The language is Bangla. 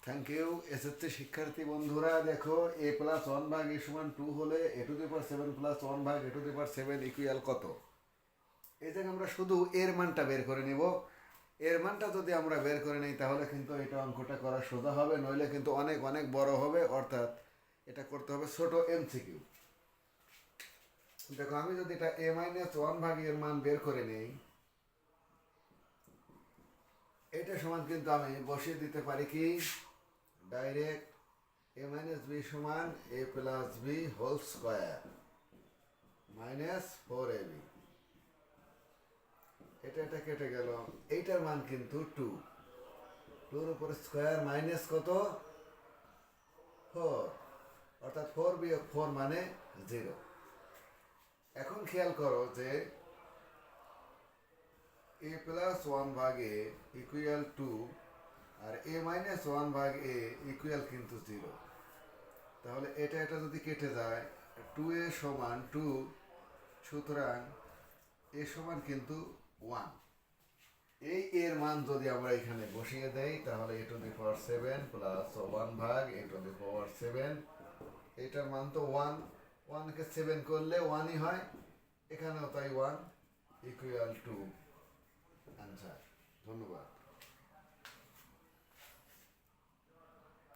Thank you. এসএসসি শিক্ষার্থী বন্ধুরা, দেখো a প্লাস ওয়ান ভাগ a সমান 2 হলে a to the power 7 plus one ভাগ a to the power 7 equal কত? এই জায়গায় আমরা শুধু এর মানটা বের করে নিব। এর মানটা যদি আমরা বের করে নিই তাহলে কিন্তু এটা অঙ্কটা করা সোজা হবে, নইলে কিন্তু অনেক অনেক বড় হবে। অর্থাৎ এটা করতে হবে ছোট এমসিকিউ। দেখো, আমি যদি এটা a মাইনাস ওয়ান ভাগ এর মান বের করে নিই, এটা সমান কিন্তু আমি বসিয়ে দিতে পারি কি ডাইরেক্ট a মাইনাস বি সমান a plus B whole square minus 4ab। এটা কেটে গেল, এইটার মান কিন্তু 2, 2-র উপরে স্কোয়ার মাইনাস কত 4, অর্থাৎ 4 বিয়োগ 4 মানে 0। এখন খেয়াল করো যে a প্লাস ওয়ান ভাগ a ইকুয়াল 2 আর a মাইনাস ওয়ান ভাগ a ইকুয়াল কিন্তু 0। তাহলে এটা যদি কেটে যায়, 2a সমান 2, সুতরাং a সমান কিন্তু 1। এই এর মান যদি আমরা এখানে বসিয়ে দেই তাহলে a to the power 7 plus one ভাগ a টু দি পাওয়ার 7, এটার মান তো 1, 1কে 7 করলে 1ই হয়, এখানেও তাই 1 ইকুয়াল 2 অ্যান্সার। ধন্যবাদ।